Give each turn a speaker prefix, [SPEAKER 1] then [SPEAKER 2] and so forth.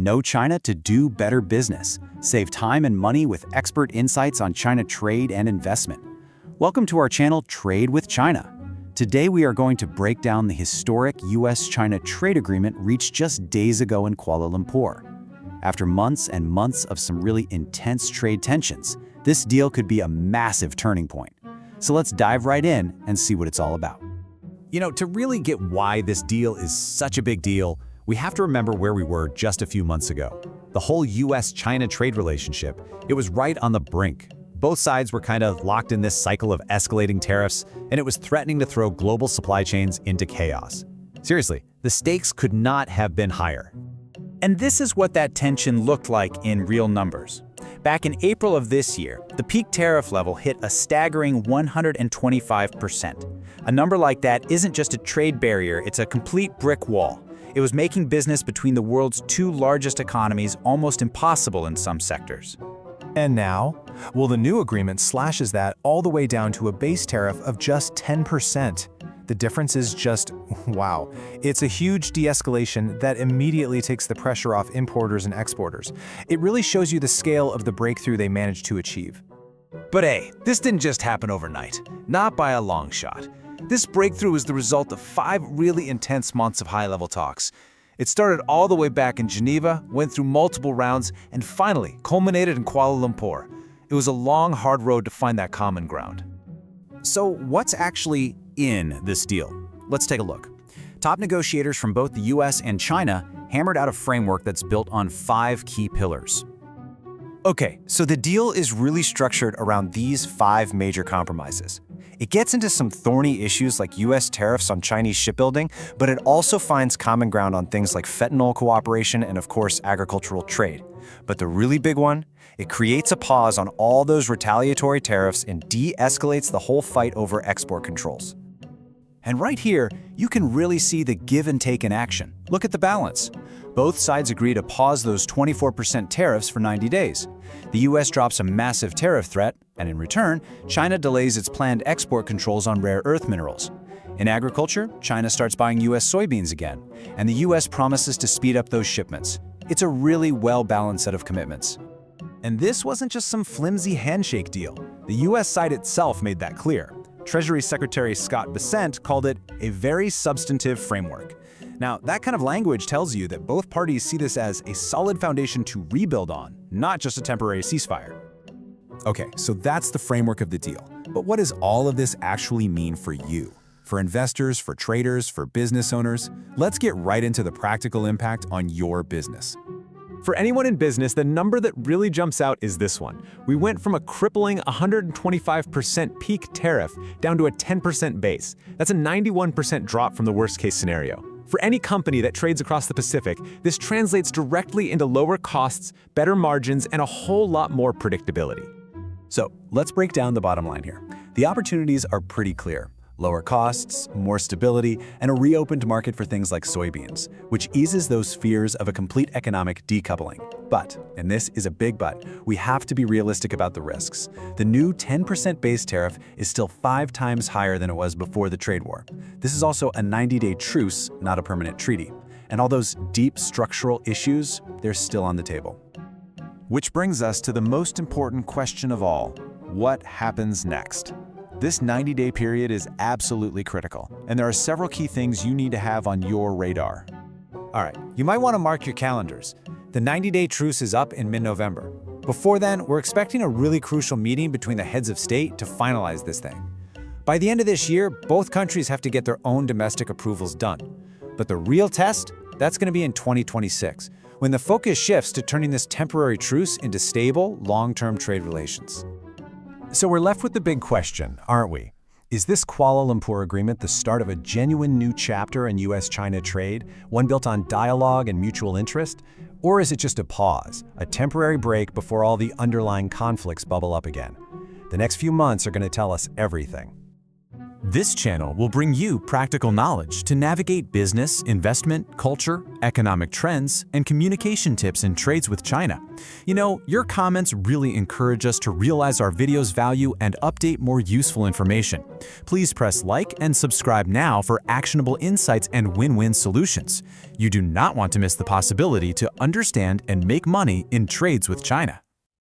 [SPEAKER 1] Know China to do better business. Save time and money with expert insights on China trade and investment. Welcome to our channel, Trade with China. Today we are going to break down the historic US-China trade agreement reached just days ago in Kuala Lumpur. After months and months of some really intense trade tensions, this deal could be a massive turning point. So let's dive right in and see what it's all about.
[SPEAKER 2] To really get why this deal is such a big deal, we have to remember where we were just a few months ago. The whole US-China trade relationship, it was right on the brink. Both sides were kind of locked in this cycle of escalating tariffs, and it was threatening to throw global supply chains into chaos. Seriously, the stakes could not have been higher.
[SPEAKER 3] And this is what that tension looked like in real numbers. Back in April of this year, the peak tariff level hit a staggering 125%. A number like that isn't just a trade barrier, it's a complete brick wall. It was making business between the world's two largest economies almost impossible in some sectors.
[SPEAKER 4] And now? Well, the new agreement slashes that all the way down to a base tariff of just 10%. The difference is just, wow. It's a huge de-escalation that immediately takes the pressure off importers and exporters. It really shows you the scale of the breakthrough they managed to achieve.
[SPEAKER 5] But hey, this didn't just happen overnight. Not by a long shot. This breakthrough is the result of 5 really intense months of high-level talks. It started all the way back in Geneva, went through multiple rounds, and finally culminated in Kuala Lumpur. It was a long, hard road to find that common ground.
[SPEAKER 1] So what's actually in this deal? Let's take a look. Top negotiators from both the US and China hammered out a framework that's built on 5 key pillars.
[SPEAKER 4] Okay, so the deal is really structured around these 5 major compromises. It gets into some thorny issues like US tariffs on Chinese shipbuilding, but it also finds common ground on things like fentanyl cooperation and, of course, agricultural trade. But the really big one, it creates a pause on all those retaliatory tariffs and de-escalates the whole fight over export controls.
[SPEAKER 1] And right here, you can really see the give and take in action. Look at the balance. Both sides agree to pause those 24% tariffs for 90 days. The US drops a massive tariff threat, and in return, China delays its planned export controls on rare earth minerals. In agriculture, China starts buying US soybeans again, and the US promises to speed up those shipments. It's a really well-balanced set of commitments.
[SPEAKER 2] And this wasn't just some flimsy handshake deal. The US side itself made that clear. Treasury Secretary Scott Bessent called it a very substantive framework. Now, that kind of language tells you that both parties see this as a solid foundation to rebuild on, not just a temporary ceasefire. Okay, so that's the framework of the deal. But what does all of this actually mean for you? For investors, for traders, for business owners? Let's get right into the practical impact on your business. For anyone in business, the number that really jumps out is this one. We went from a crippling 125% peak tariff down to a 10% base. That's a 91% drop from the worst-case scenario. For any company that trades across the Pacific, this translates directly into lower costs, better margins, and a whole lot more predictability.
[SPEAKER 1] So let's break down the bottom line here. The opportunities are pretty clear. Lower costs, more stability, and a reopened market for things like soybeans, which eases those fears of a complete economic decoupling. But, and this is a big but, we have to be realistic about the risks. The new 10% base tariff is still 5 times higher than it was before the trade war. This is also a 90-day truce, not a permanent treaty. And all those deep structural issues, they're still on the table.
[SPEAKER 2] Which brings us to the most important question of all. What happens next? This 90-day period is absolutely critical, and there are several key things you need to have on your radar.
[SPEAKER 3] All right, you might want to mark your calendars. The 90-day truce is up in mid-November. Before then, we're expecting a really crucial meeting between the heads of state to finalize this thing. By the end of this year, both countries have to get their own domestic approvals done. But the real test, that's going to be in 2026, when the focus shifts to turning this temporary truce into stable, long-term trade relations.
[SPEAKER 4] So we're left with the big question, aren't we? Is this Kuala Lumpur agreement the start of a genuine new chapter in US-China trade, one built on dialogue and mutual interest? Or is it just a pause, a temporary break before all the underlying conflicts bubble up again? The next few months are going to tell us everything.
[SPEAKER 2] This channel will bring you practical knowledge to navigate business, investment, culture, economic trends, and communication tips in trades with China. You know, your comments really encourage us to realize our video's value and update more useful information. Please press like and subscribe now for actionable insights and win-win solutions. You do not want to miss the possibility to understand and make money in trades with China.